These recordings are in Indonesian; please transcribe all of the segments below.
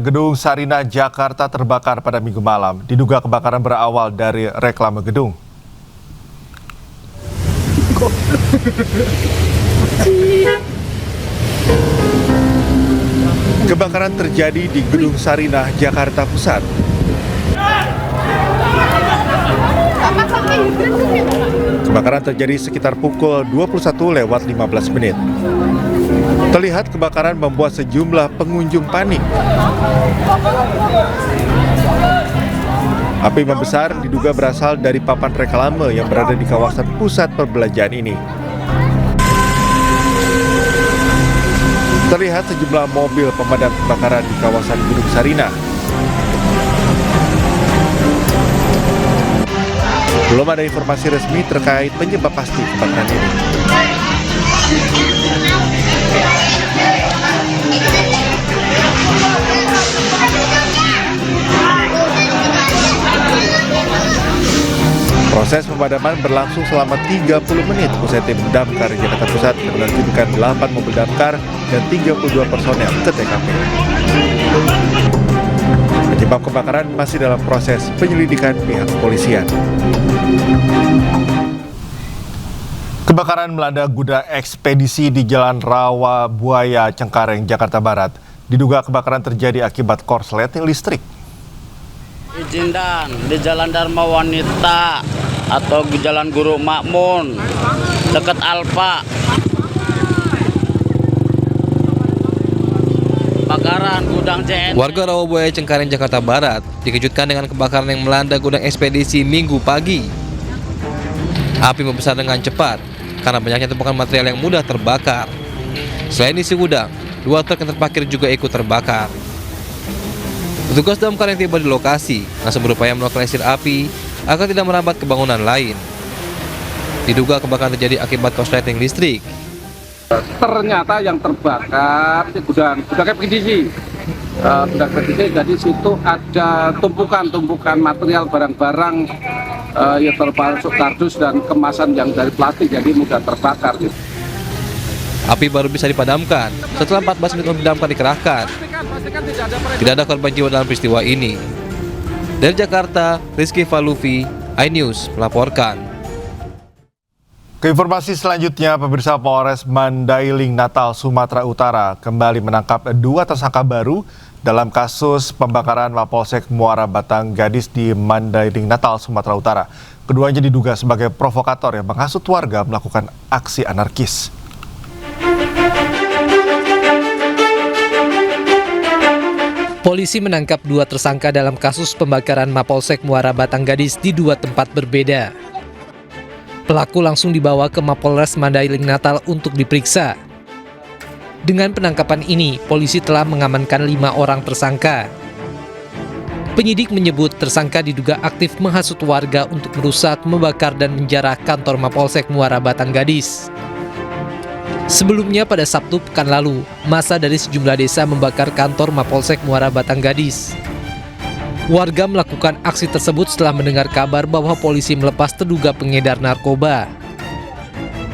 Gedung Sarinah Jakarta terbakar pada Minggu malam. Diduga kebakaran berawal dari reklame gedung. Kebakaran terjadi di Gedung Sarinah Jakarta Pusat. Kebakaran terjadi sekitar pukul 21:15 menit. Terlihat kebakaran membuat sejumlah pengunjung panik. Api membesar diduga berasal dari papan reklame yang berada di kawasan pusat perbelanjaan ini. Terlihat sejumlah mobil pemadam kebakaran di kawasan Gedung Sarinah. Belum ada informasi resmi terkait penyebab pasti kebakaran ini. Proses pemadaman berlangsung selama 30 menit. Usai tim damkar Jakarta Pusat menerjunkan 8 mobil damkar dan 32 personel ke TKP. Penyebab kebakaran masih dalam proses penyelidikan pihak kepolisian. Kebakaran melanda gudang ekspedisi di Jalan Rawa Buaya, Cengkareng, Jakarta Barat. Diduga kebakaran terjadi akibat korsleting listrik. Izin dan di Jalan Dharma Wanita atau di Jalan Guru Makmun dekat Alfa. Kebakaran gudang CNC. Warga Rawabuaya Cengkareng, Jakarta Barat dikejutkan dengan kebakaran yang melanda gudang ekspedisi Minggu pagi. Api membesar dengan cepat karena banyaknya tumpukan material yang mudah terbakar. Selain isi gudang, 2 truk yang terparkir juga ikut terbakar. Petugas damkar yang tiba di lokasi langsung berupaya melokalisir api agar tidak merambat ke bangunan lain. Diduga kebakaran terjadi akibat korsleting listrik. Ternyata yang terbakar di gudang ekspedisi. Gudang ekspedisi, jadi situ ada tumpukan material barang-barang yang termasuk kardus dan kemasan yang dari plastik, jadi mudah terbakar. Api baru bisa dipadamkan setelah 14 menit mobil damkar dikerahkan. Tidak ada korban jiwa dalam peristiwa ini. Dari Jakarta, Rizky Falufi, iNews melaporkan. Ke informasi selanjutnya, pemirsa, Polres Mandailing Natal, Sumatera Utara kembali menangkap 2 tersangka baru dalam kasus pembakaran Mapolsek Muara Batang Gadis di Mandailing Natal, Sumatera Utara. Keduanya diduga sebagai provokator yang menghasut warga melakukan aksi anarkis. Polisi menangkap 2 tersangka dalam kasus pembakaran Mapolsek Muara Batang Gadis di 2 tempat berbeda. Pelaku langsung dibawa ke Mapolres Mandailing Natal untuk diperiksa. Dengan penangkapan ini, polisi telah mengamankan 5 orang tersangka. Penyidik menyebut tersangka diduga aktif menghasut warga untuk merusak, membakar, dan menjarah kantor Mapolsek Muara Batang Gadis. Sebelumnya pada Sabtu pekan lalu, massa dari sejumlah desa membakar kantor Mapolsek Muara Batang Gadis. Warga melakukan aksi tersebut setelah mendengar kabar bahwa polisi melepas terduga pengedar narkoba.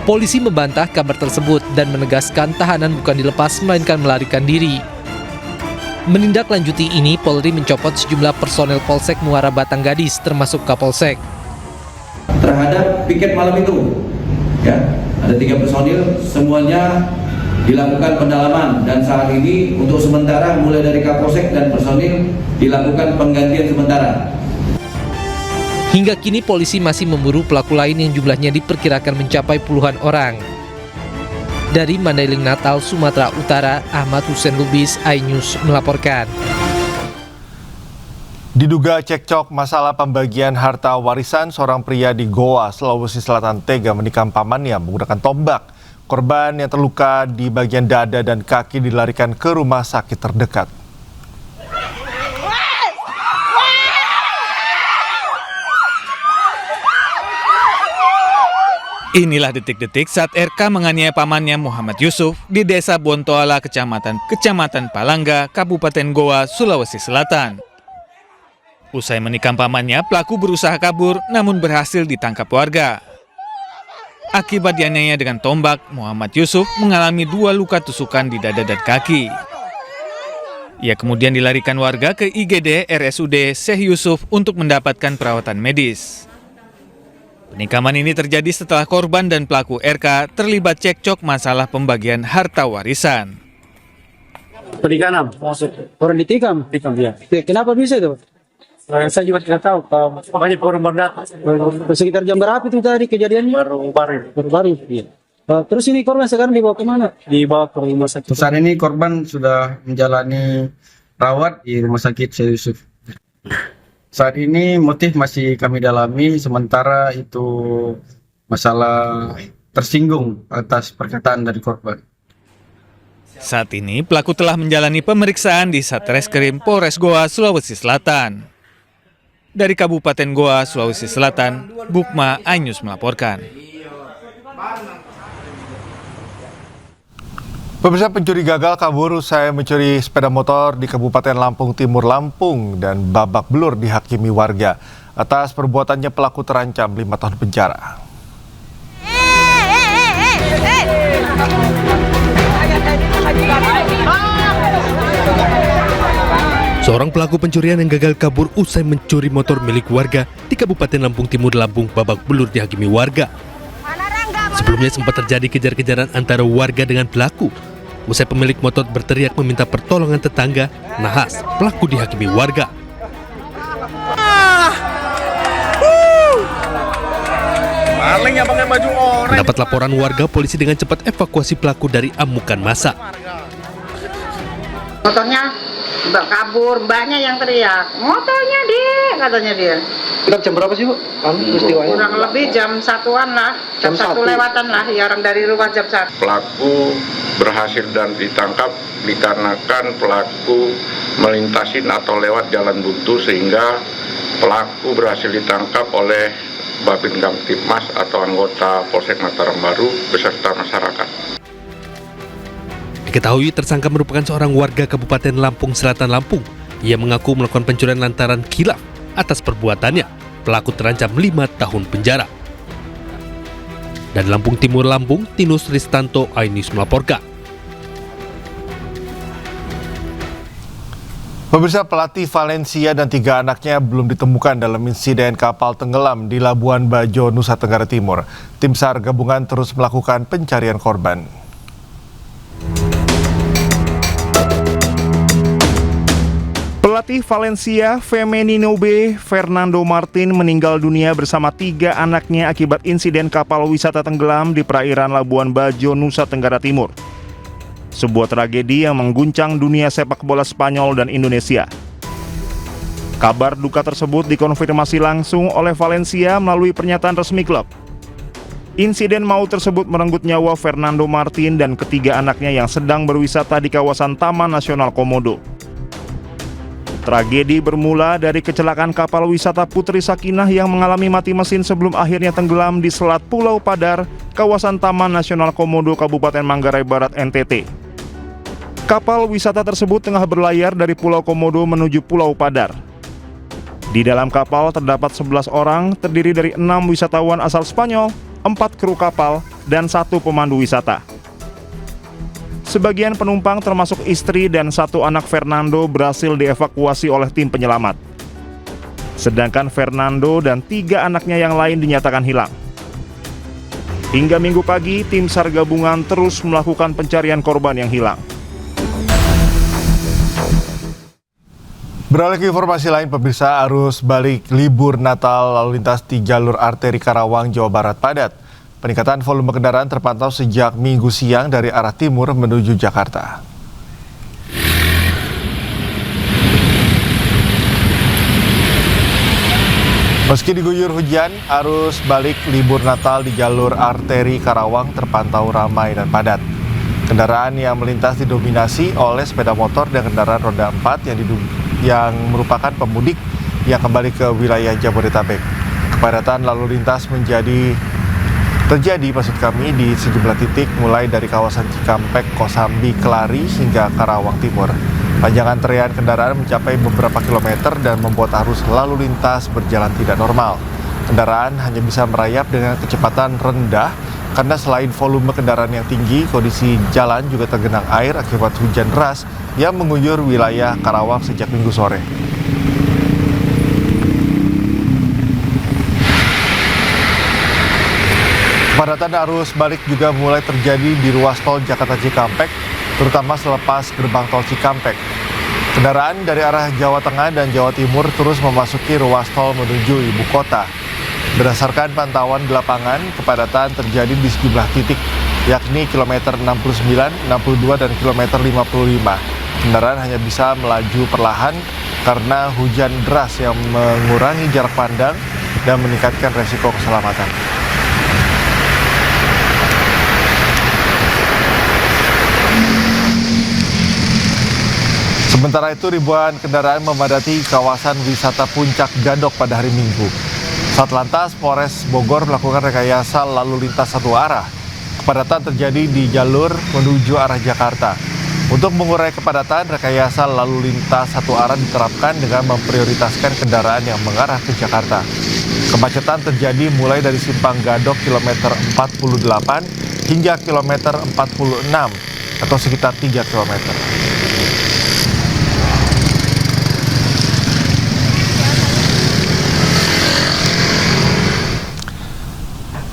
Polisi membantah kabar tersebut dan menegaskan tahanan bukan dilepas melainkan melarikan diri. Menindaklanjuti ini, Polri mencopot sejumlah personel Polsek Muara Batang Gadis termasuk Kapolsek. Terhadap piket malam itu, ya, ada 3 personil, semuanya dilakukan pendalaman dan saat ini untuk sementara mulai dari Kapolsek dan personil dilakukan penggantian sementara. Hingga kini polisi masih memburu pelaku lain yang jumlahnya diperkirakan mencapai puluhan orang. Dari Mandailing Natal, Sumatera Utara, Ahmad Hussein Lubis, iNews melaporkan. Diduga cekcok masalah pembagian harta warisan, seorang pria di Goa, Sulawesi Selatan tega menikam pamannya menggunakan tombak. Korban yang terluka di bagian dada dan kaki dilarikan ke rumah sakit terdekat. Inilah detik-detik saat RK menganiaya pamannya Muhammad Yusuf di Desa Bontoala, Kecamatan Palangga, Kabupaten Goa, Sulawesi Selatan. Usai menikam pamannya, pelaku berusaha kabur namun berhasil ditangkap warga. Akibat dianiaya dengan tombak, Muhammad Yusuf mengalami 2 luka tusukan di dada dan kaki. Ia kemudian dilarikan warga ke IGD RSUD Syekh Yusuf untuk mendapatkan perawatan medis. Penikaman ini terjadi setelah korban dan pelaku RK terlibat cekcok masalah pembagian harta warisan. Penikaman, orang ditikam, ya. Kenapa bisa itu? Saya juga tidak tahu. Makanya korban datang. Sekitar jam berapa itu tadi kejadiannya? Baru. Iya. Terus ini korban sekarang dibawa kemana? Dibawa ke rumah sakit. Saat ini korban sudah menjalani rawat di rumah sakit Syekh Yusuf. Saat ini motif masih kami dalami, sementara itu masalah tersinggung atas perkataan dari korban. Saat ini pelaku telah menjalani pemeriksaan di Satreskrim Polres Goa, Sulawesi Selatan. Dari Kabupaten Goa, Sulawesi Selatan, Bukma Ainus melaporkan. Pemirsa, pencuri gagal kabur usai mencuri sepeda motor di Kabupaten Lampung Timur, Lampung dan babak belur dihakimi warga. Atas perbuatannya pelaku terancam 5 tahun penjara. Seorang pelaku pencurian yang gagal kabur usai mencuri motor milik warga di Kabupaten Lampung Timur, Lampung babak belur dihakimi warga. Sebelumnya sempat terjadi kejar-kejaran antara warga dengan pelaku. Usai pemilik motor berteriak meminta pertolongan tetangga, nahas pelaku dihakimi warga. Mendapat laporan warga, polisi dengan cepat evakuasi pelaku dari amukan massa. Motornya kabur, mbaknya yang teriak, motornya katanya dia. Jam berapa sih, Bu? Peristiwanya? Kurang lebih jam 1-an lah, jam 1 lewatan lah, ya orang dari rumah jam 1. Pelaku berhasil dan ditangkap dikarenakan pelaku melintasin atau lewat jalan buntu, sehingga pelaku berhasil ditangkap oleh Babin Kamtibmas atau anggota Polsek Mataram Baru beserta masyarakat. Diketahui tersangka merupakan seorang warga Kabupaten Lampung Selatan, Lampung. Ia mengaku melakukan pencurian lantaran khilaf atas perbuatannya. Pelaku terancam 5 tahun penjara. Dari Lampung Timur, Lampung, Tinus Ristanto Ainus melaporkan. Pemirsa, pelatih Valencia dan 3 anaknya belum ditemukan dalam insiden kapal tenggelam di Labuan Bajo, Nusa Tenggara Timur. Tim SAR gabungan terus melakukan pencarian korban. Pelatih Valencia Femenino B, Fernando Martin, meninggal dunia bersama 3 anaknya akibat insiden kapal wisata tenggelam di perairan Labuan Bajo, Nusa Tenggara Timur. Sebuah tragedi yang mengguncang dunia sepak bola Spanyol dan Indonesia. Kabar duka tersebut dikonfirmasi langsung oleh Valencia melalui pernyataan resmi klub. Insiden maut tersebut merenggut nyawa Fernando Martin dan ketiga anaknya yang sedang berwisata di kawasan Taman Nasional Komodo. Tragedi bermula dari kecelakaan kapal wisata Putri Sakinah yang mengalami mati mesin sebelum akhirnya tenggelam di Selat Pulau Padar, kawasan Taman Nasional Komodo, Kabupaten Manggarai Barat, NTT. Kapal wisata tersebut tengah berlayar dari Pulau Komodo menuju Pulau Padar. Di dalam kapal terdapat 11 orang, terdiri dari 6 wisatawan asal Spanyol, 4 kru kapal, dan 1 pemandu wisata. Sebagian penumpang termasuk istri dan 1 anak Fernando berhasil dievakuasi oleh tim penyelamat. Sedangkan Fernando dan 3 anaknya yang lain dinyatakan hilang. Hingga Minggu pagi, tim SAR gabungan terus melakukan pencarian korban yang hilang. Beralih ke informasi lain, pemirsa, arus balik libur Natal lalu lintas di jalur arteri Karawang, Jawa Barat padat. Peningkatan volume kendaraan terpantau sejak Minggu siang dari arah timur menuju Jakarta. Meski diguyur hujan, arus balik libur Natal di jalur arteri Karawang terpantau ramai dan padat. Kendaraan yang melintas didominasi oleh sepeda motor dan kendaraan roda 4 yang merupakan pemudik yang kembali ke wilayah Jabodetabek. Kepadatan lalu lintas terjadi di sejumlah titik mulai dari kawasan Cikampek, Kosambi, Kelari hingga Karawang Timur. Panjang antrean kendaraan mencapai beberapa kilometer dan membuat arus lalu lintas berjalan tidak normal. Kendaraan hanya bisa merayap dengan kecepatan rendah karena selain volume kendaraan yang tinggi, kondisi jalan juga tergenang air akibat hujan deras yang mengguyur wilayah Karawang sejak Minggu sore. Kepadatan arus balik juga mulai terjadi di ruas tol Jakarta Cikampek, terutama selepas gerbang tol Cikampek. Kendaraan dari arah Jawa Tengah dan Jawa Timur terus memasuki ruas tol menuju ibu kota. Berdasarkan pantauan di lapangan, kepadatan terjadi di sejumlah titik, yakni kilometer 69, 62, dan kilometer 55. Kendaraan hanya bisa melaju perlahan karena hujan deras yang mengurangi jarak pandang dan meningkatkan resiko keselamatan. Sementara itu, ribuan kendaraan memadati kawasan wisata Puncak Gadok pada hari Minggu. Satlantas Polres Bogor melakukan rekayasa lalu lintas satu arah. Kepadatan terjadi di jalur menuju arah Jakarta. Untuk mengurai kepadatan, rekayasa lalu lintas satu arah diterapkan dengan memprioritaskan kendaraan yang mengarah ke Jakarta. Kemacetan terjadi mulai dari Simpang Gadok kilometer 48 hingga kilometer 46 atau sekitar 3 kilometer.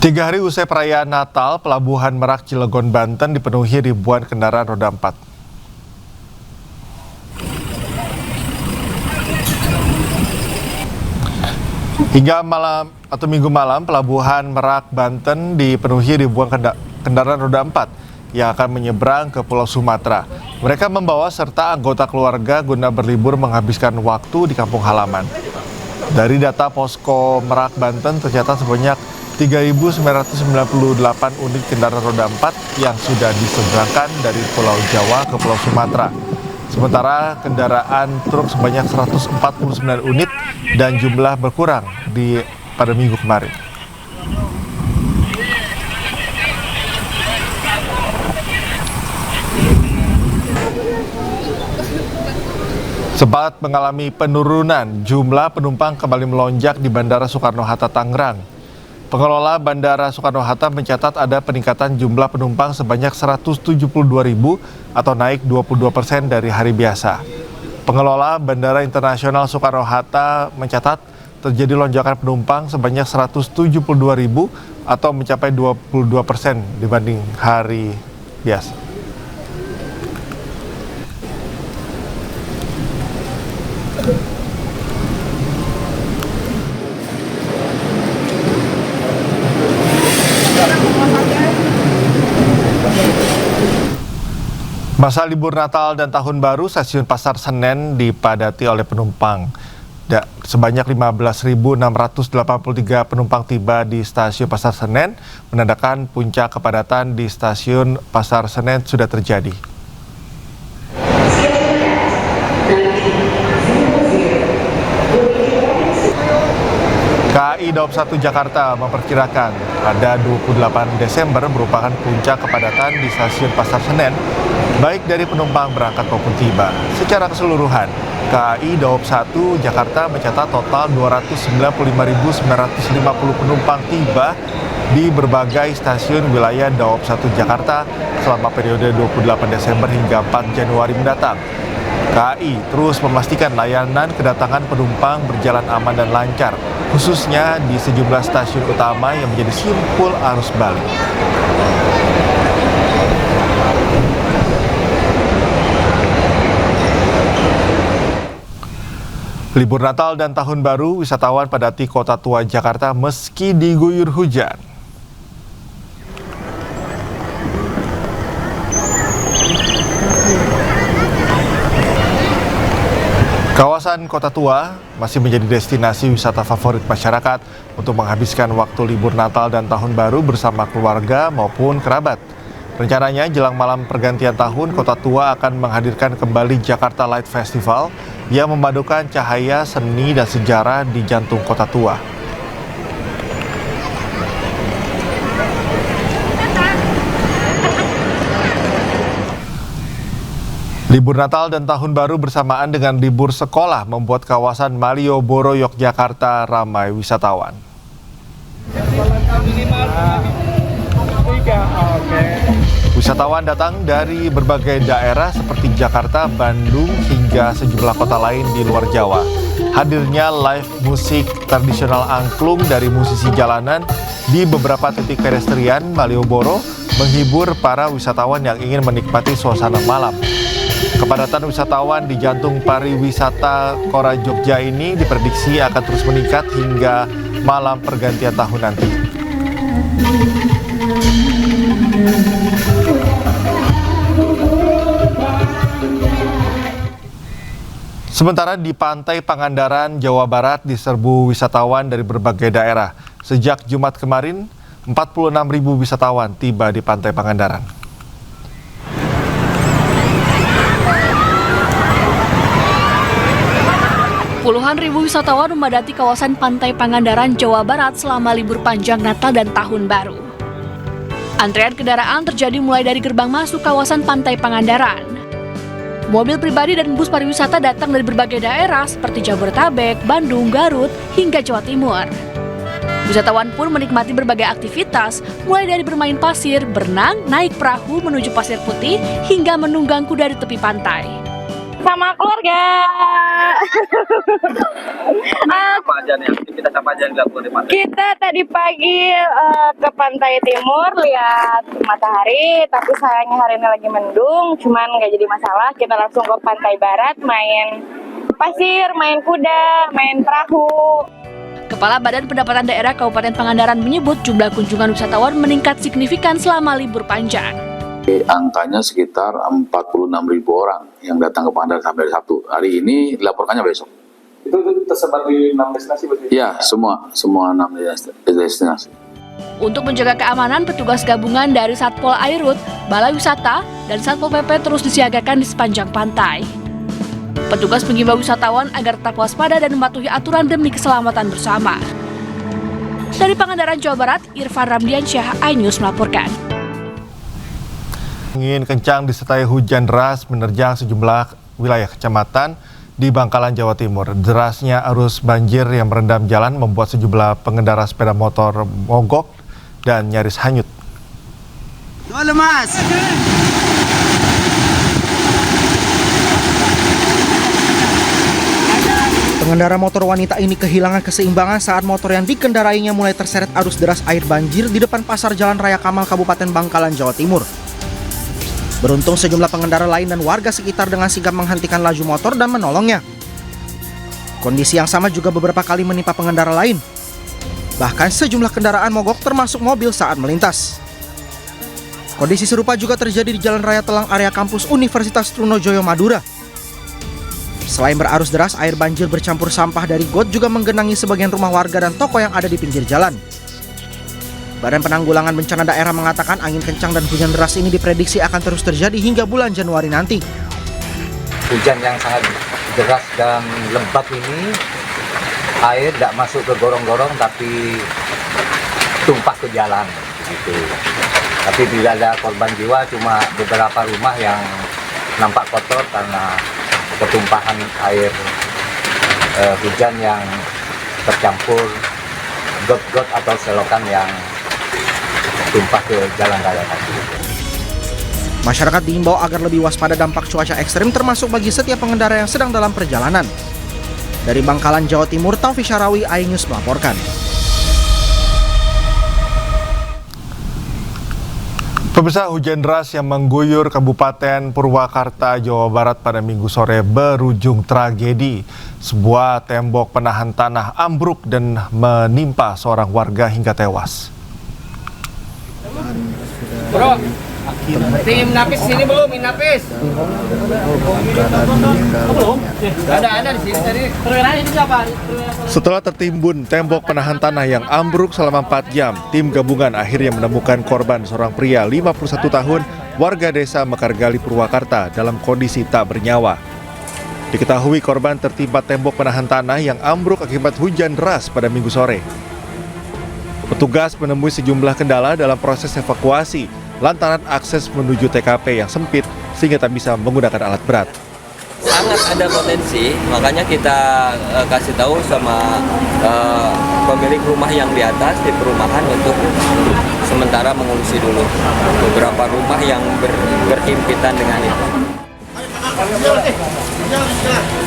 Tiga hari usai perayaan Natal, Pelabuhan Merak Cilegon, Banten dipenuhi ribuan kendaraan roda 4. Hingga malam atau Minggu malam, Pelabuhan Merak, Banten dipenuhi ribuan kendaraan roda 4 yang akan menyeberang ke Pulau Sumatera. Mereka membawa serta anggota keluarga guna berlibur menghabiskan waktu di kampung halaman. Dari data Posko Merak, Banten tercatat sebanyak 3.998 unit kendaraan roda 4 yang sudah diseberangkan dari Pulau Jawa ke Pulau Sumatera. Sementara kendaraan truk sebanyak 149 unit dan jumlah berkurang pada minggu kemarin. Sempat mengalami penurunan, jumlah penumpang kembali melonjak di Bandara Soekarno-Hatta, Tangerang. Pengelola Bandara Soekarno-Hatta mencatat ada peningkatan jumlah penumpang sebanyak 172.000 atau naik 22% dari hari biasa. Pengelola Bandara Internasional Soekarno-Hatta mencatat terjadi lonjakan penumpang sebanyak 172.000 atau mencapai 22% dibanding hari biasa. Masa libur Natal dan Tahun Baru, stasiun Pasar Senen dipadati oleh penumpang. Sebanyak 15.683 penumpang tiba di stasiun Pasar Senen, menandakan puncak kepadatan di stasiun Pasar Senen sudah terjadi. KAI Daob 1 Jakarta memperkirakan pada 28 Desember merupakan puncak kepadatan di stasiun Pasar Senen, baik dari penumpang berangkat maupun tiba. Secara keseluruhan, KAI Daob 1 Jakarta mencatat total 295.950 penumpang tiba di berbagai stasiun wilayah Daob 1 Jakarta selama periode 28 Desember hingga 4 Januari mendatang. KAI terus memastikan layanan kedatangan penumpang berjalan aman dan lancar, khususnya di sejumlah stasiun utama yang menjadi simpul arus balik. Libur Natal dan Tahun Baru, wisatawan padati Kota Tua Jakarta meski diguyur hujan. Kawasan Kota Tua masih menjadi destinasi wisata favorit masyarakat untuk menghabiskan waktu libur Natal dan Tahun Baru bersama keluarga maupun kerabat. Rencananya jelang malam pergantian tahun, Kota Tua akan menghadirkan kembali Jakarta Light Festival yang memadukan cahaya, seni, dan sejarah di jantung Kota Tua. Libur Natal dan Tahun Baru bersamaan dengan libur sekolah membuat kawasan Malioboro, Yogyakarta ramai wisatawan. Wisatawan datang dari berbagai daerah seperti Jakarta, Bandung, hingga sejumlah kota lain di luar Jawa. Hadirnya live musik tradisional angklung dari musisi jalanan di beberapa titik pedestrian Malioboro menghibur para wisatawan yang ingin menikmati suasana malam. Kepadatan wisatawan di jantung pariwisata Kora Jogja ini diprediksi akan terus meningkat hingga malam pergantian tahun nanti. Sementara di Pantai Pangandaran, Jawa Barat diserbu wisatawan dari berbagai daerah. Sejak Jumat kemarin, 46.000 wisatawan tiba di Pantai Pangandaran. Puluhan ribu wisatawan memadati kawasan Pantai Pangandaran, Jawa Barat selama libur panjang Natal dan Tahun Baru. Antrean kendaraan terjadi mulai dari gerbang masuk kawasan Pantai Pangandaran. Mobil pribadi dan bus pariwisata datang dari berbagai daerah seperti Jabodetabek, Bandung, Garut, hingga Jawa Timur. Wisatawan pun menikmati berbagai aktivitas, mulai dari bermain pasir, berenang, naik perahu menuju pasir putih, hingga menunggang kuda di tepi pantai. Sama keluarga. Apa aja nih aktivitas apa aja yang dilakukan di pantai? Kita tadi pagi ke Pantai Timur lihat matahari, tapi sayangnya hari ini lagi mendung, cuman nggak jadi masalah. Kita langsung ke Pantai Barat, main pasir, main kuda, main perahu. Kepala Badan Pendapatan Daerah Kabupaten Pangandaran menyebut jumlah kunjungan wisatawan meningkat signifikan selama libur panjang. Angkanya sekitar 46.000 orang yang datang ke Pangandaran sampai hari Sabtu. Hari ini dilaporkannya besok. Itu tersebar di 6 destinasi berarti? Ya, semua 6 destinasi. Untuk menjaga keamanan, petugas gabungan dari Satpol Airut, Balai Wisata, dan Satpol PP terus disiagakan di sepanjang pantai. Petugas mengimbau wisatawan agar tetap waspada dan mematuhi aturan demi keselamatan bersama. Dari Pangandaran, Jawa Barat, Irfan Ramdiansyah, iNews melaporkan. Angin kencang disertai hujan deras menerjang sejumlah wilayah kecamatan di Bangkalan, Jawa Timur. Derasnya arus banjir yang merendam jalan membuat sejumlah pengendara sepeda motor mogok dan nyaris hanyut. Halo Mas. Pengendara motor wanita ini kehilangan keseimbangan saat motor yang dikendarainya mulai terseret arus deras air banjir di depan Pasar Jalan Raya Kamal, Kabupaten Bangkalan, Jawa Timur. Beruntung sejumlah pengendara lain dan warga sekitar dengan sigap menghentikan laju motor dan menolongnya. Kondisi yang sama juga beberapa kali menimpa pengendara lain. Bahkan sejumlah kendaraan mogok termasuk mobil saat melintas. Kondisi serupa juga terjadi di Jalan Raya Telang area kampus Universitas Trunojoyo, Madura. Selain berarus deras, air banjir bercampur sampah dari got juga menggenangi sebagian rumah warga dan toko yang ada di pinggir jalan. Badan Penanggulangan Bencana Daerah mengatakan angin kencang dan hujan deras ini diprediksi akan terus terjadi hingga bulan Januari nanti. Hujan yang sangat deras dan lebat ini, air tidak masuk ke gorong-gorong tapi tumpah ke jalan gitu. Tapi tidak ada korban jiwa, cuma beberapa rumah yang nampak kotor karena ketumpahan air hujan yang tercampur got-got atau selokan yang tumpah ke jalan raya tadi. Masyarakat diimbau agar lebih waspada dampak cuaca ekstrim termasuk bagi setiap pengendara yang sedang dalam perjalanan. Dari Bangkalan, Jawa Timur, Taufik Syarawi, iNews melaporkan. Pemirsa, hujan deras yang mengguyur Kabupaten Purwakarta, Jawa Barat pada Minggu sore berujung tragedi. Sebuah tembok penahan tanah ambruk dan menimpa seorang warga hingga tewas. Bro, tim Napis sini belum? Napis. Belum. Ada di sini tadi. Setelah tertimbun tembok penahan tanah yang ambruk selama 4 jam, tim gabungan akhirnya menemukan korban seorang pria 51 tahun warga desa Mekargali, Purwakarta dalam kondisi tak bernyawa. Diketahui korban tertimpa tembok penahan tanah yang ambruk akibat hujan deras pada Minggu sore. Petugas menemui sejumlah kendala dalam proses evakuasi lantaran akses menuju TKP yang sempit sehingga tak bisa menggunakan alat berat. sangat ada potensi, makanya kita kasih tahu sama pemilik rumah yang di atas di perumahan untuk sementara mengungsi dulu beberapa rumah yang berhimpitan dengan itu.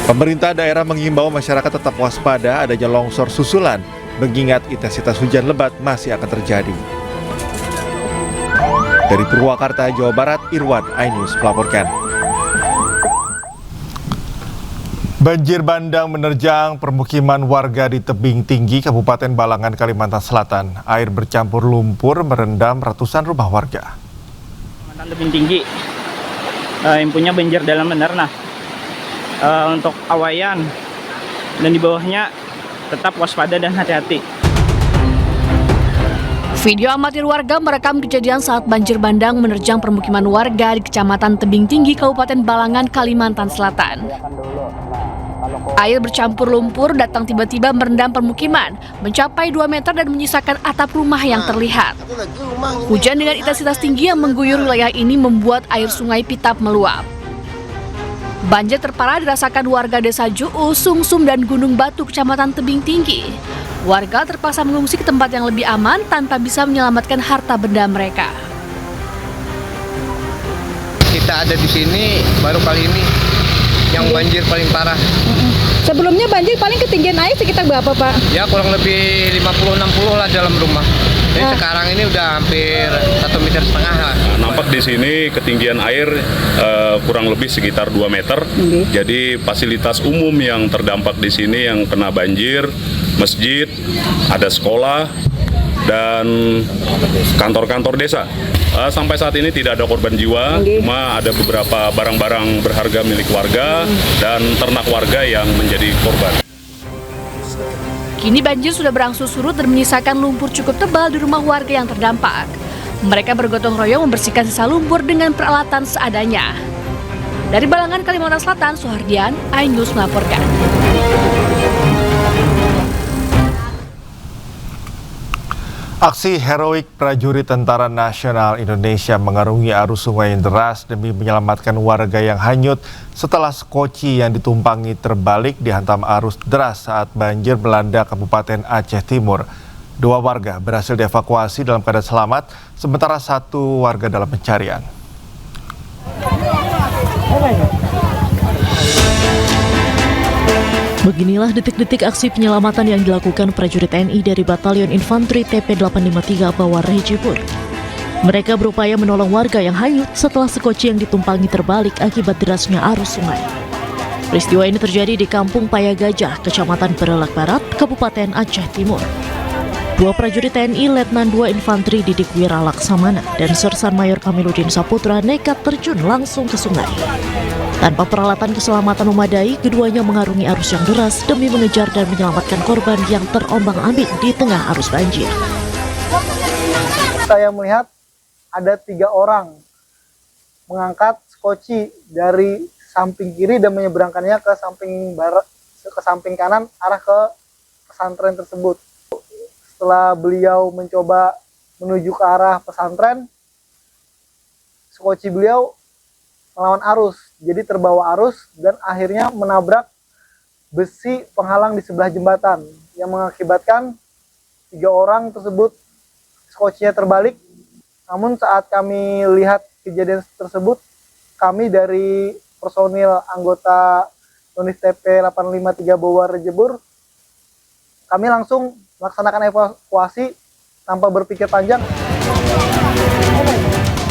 Pemerintah daerah mengimbau masyarakat tetap waspada adanya longsor susulan, mengingat intensitas hujan lebat masih akan terjadi. Dari Purwakarta, Jawa Barat, Irwan, iNews melaporkan. Banjir bandang menerjang permukiman warga di tebing tinggi Kabupaten Balangan, Kalimantan Selatan. Air bercampur lumpur merendam ratusan rumah warga. Tebing tinggi, impunya banjir dalam benar. Nah, untuk Awayan dan di bawahnya tetap waspada dan hati-hati. Video amatir warga merekam kejadian saat banjir bandang menerjang permukiman warga di Kecamatan Tebing Tinggi, Kabupaten Balangan, Kalimantan Selatan. Air bercampur lumpur datang tiba-tiba merendam permukiman, mencapai 2 meter dan menyisakan atap rumah yang terlihat. Hujan dengan intensitas tinggi yang mengguyur wilayah ini membuat air sungai Pitap meluap. Banjir terparah dirasakan warga desa Juu, Sungsum, dan Gunung Batu, Kecamatan Tebing Tinggi. Warga terpaksa mengungsi ke tempat yang lebih aman tanpa bisa menyelamatkan harta benda mereka. Kita ada di sini baru kali ini yang banjir paling parah. Sebelumnya banjir paling ketinggian air sekitar berapa, Pak? Ya kurang lebih 50-60 lah dalam rumah. Jadi sekarang ini udah hampir 1,5 meter lah. Nampak di sini ketinggian air kurang lebih sekitar 2 meter. Jadi fasilitas umum yang terdampak di sini yang kena banjir, masjid, ada sekolah, dan kantor-kantor desa. Sampai saat ini tidak ada korban jiwa, cuma ada beberapa barang-barang berharga milik warga dan ternak warga yang menjadi korban. Kini banjir sudah berangsur surut dan menyisakan lumpur cukup tebal di rumah warga yang terdampak. Mereka bergotong royong membersihkan sisa lumpur dengan peralatan seadanya. Dari Balangan, Kalimantan Selatan, Suhardian, iNews melaporkan. Aksi heroik prajurit Tentara Nasional Indonesia mengarungi arus sungai yang deras demi menyelamatkan warga yang hanyut setelah skoci yang ditumpangi terbalik dihantam arus deras saat banjir melanda Kabupaten Aceh Timur. 2 warga berhasil dievakuasi dalam keadaan selamat, sementara 1 warga dalam pencarian. Beginilah detik-detik aksi penyelamatan yang dilakukan prajurit TNI dari Batalion Infanteri TP853 Bawar Rejipur. Mereka berupaya menolong warga yang hanyut setelah skoci yang ditumpangi terbalik akibat derasnya arus sungai. Peristiwa ini terjadi di Kampung Payagajah, Kecamatan Berelak Barat, Kabupaten Aceh Timur. 2 prajurit TNI Letnan 2 Infanteri Didik Wira Laksamana dan Sersan Mayor Kamiludin Saputra nekat terjun langsung ke sungai. Tanpa peralatan keselamatan memadai, keduanya mengarungi arus yang deras demi mengejar dan menyelamatkan korban yang terombang-ambing di tengah arus banjir. Saya melihat ada 3 orang mengangkat skoci dari samping kiri dan menyeberangkannya ke samping barat, ke samping kanan arah ke pesantren tersebut. Setelah beliau mencoba menuju ke arah pesantren, skoci beliau melawan arus, jadi terbawa arus dan akhirnya menabrak besi penghalang di sebelah jembatan yang mengakibatkan 3 orang tersebut skocinya terbalik. Namun saat kami lihat kejadian tersebut, kami dari personil anggota unit TP853 Bawar Rejebur, kami langsung melaksanakan evakuasi tanpa berpikir panjang.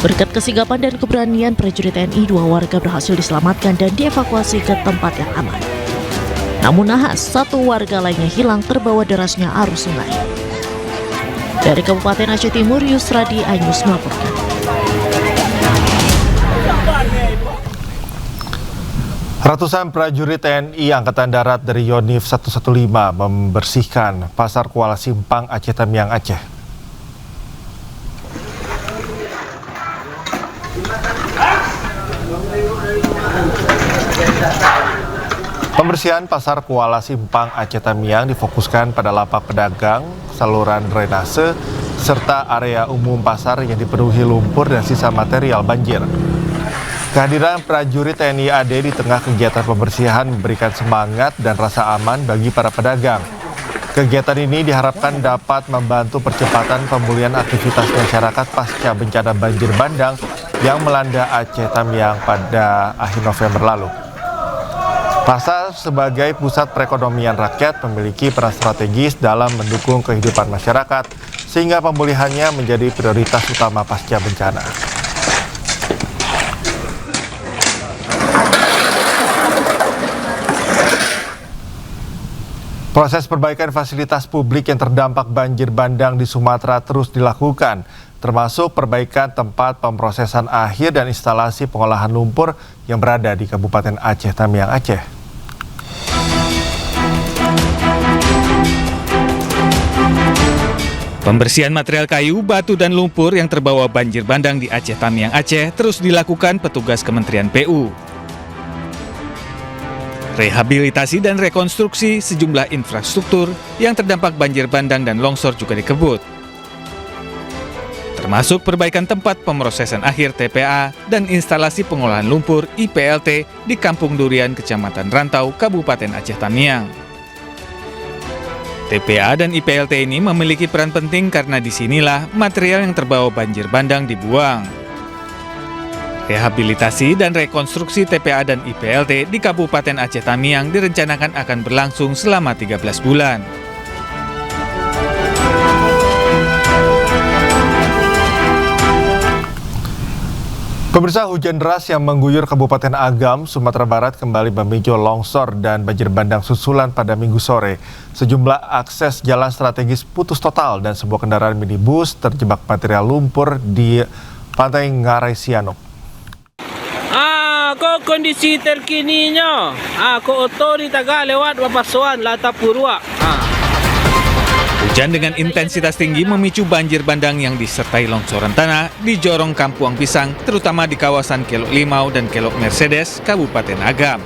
Berkat kesigapan dan keberanian prajurit TNI, 2 warga berhasil diselamatkan dan dievakuasi ke tempat yang aman. Namun nahas, 1 warga lainnya hilang terbawa derasnya arus sungai. Dari Kabupaten Aceh Timur, Yusradi, iNews melaporkan. Ratusan prajurit TNI Angkatan Darat dari Yonif 115 membersihkan Pasar Kuala Simpang, Aceh Tamiang, Aceh. Pembersihan Pasar Kuala Simpang Aceh Tamiang difokuskan pada lapak pedagang, saluran drainase, serta area umum pasar yang dipenuhi lumpur dan sisa material banjir. Kehadiran prajurit TNI AD di tengah kegiatan pembersihan memberikan semangat dan rasa aman bagi para pedagang. Kegiatan ini diharapkan dapat membantu percepatan pemulihan aktivitas masyarakat pasca bencana banjir bandang yang melanda Aceh Tamiang pada akhir November lalu. Pasar sebagai pusat perekonomian rakyat memiliki peran strategis dalam mendukung kehidupan masyarakat sehingga pemulihannya menjadi prioritas utama pasca bencana. Proses perbaikan fasilitas publik yang terdampak banjir bandang di Sumatera terus dilakukan, termasuk perbaikan tempat pemrosesan akhir dan instalasi pengolahan lumpur yang berada di Kabupaten Aceh Tamiang, Aceh. Pembersihan material kayu, batu, dan lumpur yang terbawa banjir bandang di Aceh Tamiang, Aceh terus dilakukan petugas Kementerian PU. Rehabilitasi dan rekonstruksi sejumlah infrastruktur yang terdampak banjir bandang dan longsor juga dikebut. Termasuk perbaikan tempat pemrosesan akhir TPA dan instalasi pengolahan lumpur IPLT di Kampung Durian, Kecamatan Rantau, Kabupaten Aceh Tamiang. TPA dan IPLT ini memiliki peran penting karena disinilah material yang terbawa banjir bandang dibuang. Rehabilitasi dan rekonstruksi TPA dan IPLT di Kabupaten Aceh Tamiang direncanakan akan berlangsung selama 13 bulan. Pemirsa, hujan deras yang mengguyur Kabupaten Agam, Sumatera Barat kembali memicu longsor dan banjir bandang susulan pada Minggu sore. Sejumlah akses jalan strategis putus total dan sebuah kendaraan minibus terjebak material lumpur di Pantai Ngarai Sianok. Kondisi terkininya, otoritas lewat Bapasuan Lata Purwa. Hujan dengan intensitas tinggi memicu banjir bandang yang disertai longsoran tanah di Jorong Kampuang Pisang, terutama di kawasan Kelok Limau dan Kelok Mercedes, Kabupaten Agam.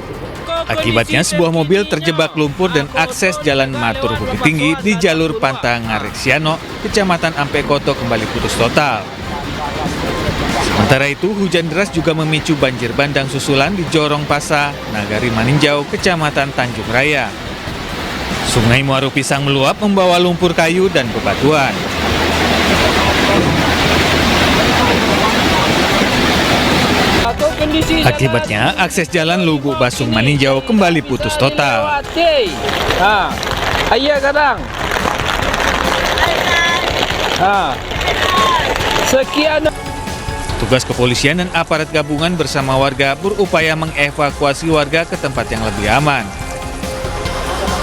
Akibatnya sebuah mobil terjebak lumpur dan akses jalan Matur Bukit Tinggi di jalur Pantai Ngarai Sianok, Kecamatan Ampekoto kembali putus total. Sementara itu, hujan deras juga memicu banjir bandang susulan di Jorong Pasa, Nagari Maninjau, Kecamatan Tanjung Raya. Sungai Muaru Pisang meluap membawa lumpur kayu dan bebatuan. Akibatnya, akses jalan Lugu Basung Maninjau kembali putus total. Ayah kadang. Sekian. Tugas kepolisian dan aparat gabungan bersama warga berupaya mengevakuasi warga ke tempat yang lebih aman.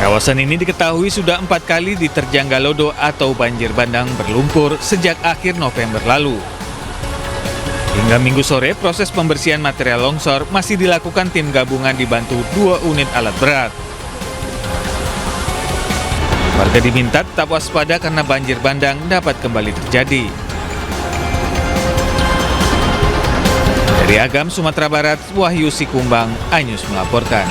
Kawasan ini diketahui sudah 4 kali diterjang galodo atau banjir bandang berlumpur sejak akhir November lalu. Hingga Minggu sore, proses pembersihan material longsor masih dilakukan tim gabungan dibantu 2 unit alat berat. Warga diminta tetap waspada karena banjir bandang dapat kembali terjadi. Dari Agam, Sumatera Barat, Wahyu Sikumbang, iNews melaporkan.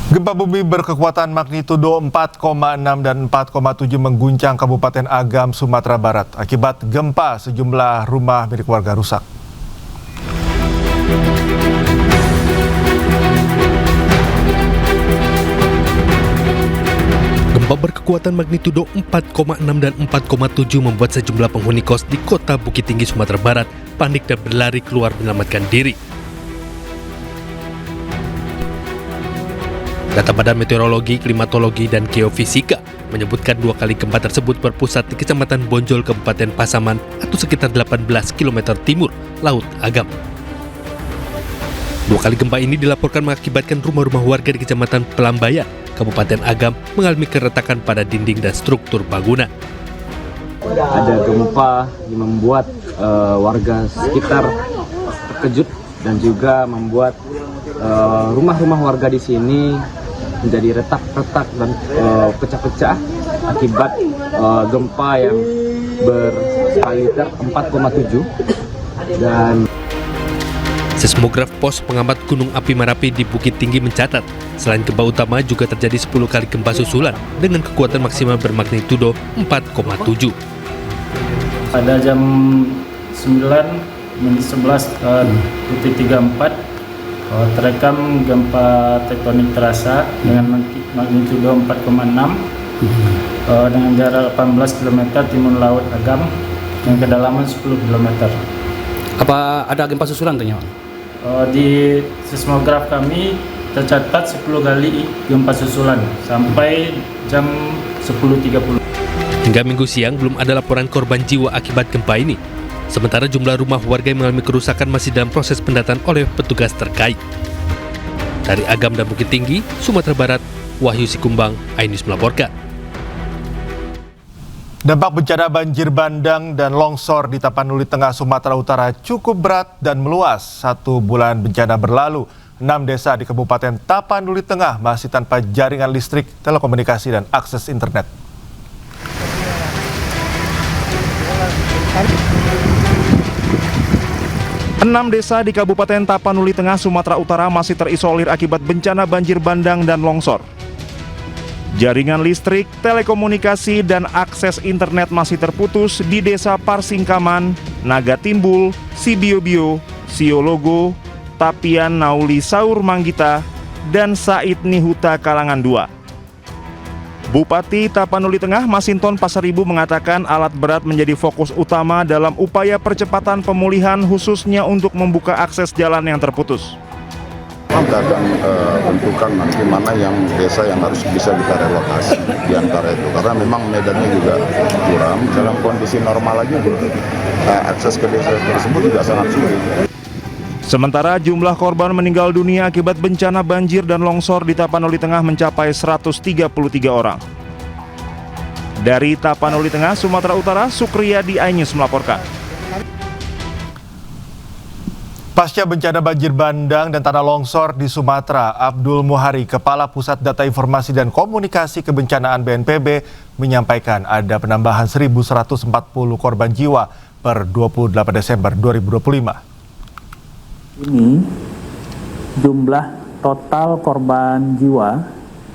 Gempa bumi berkekuatan magnitudo 4,6 dan 4,7 mengguncang Kabupaten Agam, Sumatera Barat. Akibat gempa, sejumlah rumah milik warga rusak. Gempa berkekuatan magnitudo 4,6 dan 4,7 membuat sejumlah penghuni kos di Kota Bukit Tinggi, Sumatera Barat panik dan berlari keluar menyelamatkan diri. Data Badan Meteorologi, Klimatologi, dan Geofisika menyebutkan 2 kali gempa tersebut berpusat di Kecamatan Bonjol, Kabupaten Pasaman atau sekitar 18 km timur Laut Agam. 2 kali gempa ini dilaporkan mengakibatkan rumah-rumah warga di Kecamatan Pelambayan, Kabupaten Agam mengalami keretakan pada dinding dan struktur bangunan. Ada gempa yang membuat warga sekitar terkejut dan juga membuat rumah-rumah warga di sini menjadi retak-retak dan pecah-pecah akibat gempa yang berskala 4,7 dan Seismograf Pos Pengamat Gunung Api Merapi di Bukit Tinggi mencatat, selain gempa utama juga terjadi 10 kali gempa susulan dengan kekuatan maksimal bermagnitudo 4,7. Pada jam 9 menit 11:34 terekam gempa tektonik terasa dengan magnitudo 4,6 dengan jarak 18 km timur laut Agam dengan kedalaman 10 km. Apa ada gempa susulan ternyata? Di seismograf kami tercatat 10 kali gempa susulan sampai jam 10.30. Hingga Minggu siang belum ada laporan korban jiwa akibat gempa ini. Sementara jumlah rumah warga yang mengalami kerusakan masih dalam proses pendataan oleh petugas terkait. Dari Agam dan Bukit Tinggi, Sumatera Barat, Wahyu Sikumbang, iNews melaporkan. Dampak bencana banjir bandang dan longsor di Tapanuli Tengah, Sumatera Utara cukup berat dan meluas. 1 bulan bencana berlalu, 6 desa di Kabupaten Tapanuli Tengah masih tanpa jaringan listrik, telekomunikasi, dan akses internet. 6 desa di Kabupaten Tapanuli Tengah, Sumatera Utara masih terisolir akibat bencana banjir bandang dan longsor. Jaringan listrik, telekomunikasi, dan akses internet masih terputus di Desa Parsingkaman, Naga Timbul, Sibiobio, Siologo, Tapian Nauli Saur Manggita, dan Said Nihuta Kalangan 2. Bupati Tapanuli Tengah Masinton Pasaribu mengatakan alat berat menjadi fokus utama dalam upaya percepatan pemulihan, khususnya untuk membuka akses jalan yang terputus. Kita akan tentukan nanti mana yang desa yang harus bisa kita relokasi di antara itu, karena memang medannya juga curam. Dalam kondisi normal aja akses ke desa tersebut juga sangat sulit. Sementara jumlah korban meninggal dunia akibat bencana banjir dan longsor di Tapanuli Tengah mencapai 133 orang. Dari Tapanuli Tengah, Sumatera Utara, Sukriyadi, iNews melaporkan. Pasca bencana banjir bandang dan tanah longsor di Sumatera, Abdul Muhari, Kepala Pusat Data Informasi dan Komunikasi Kebencanaan BNPB, menyampaikan ada penambahan 1.140 korban jiwa per 28 Desember 2025. Ini jumlah total korban jiwa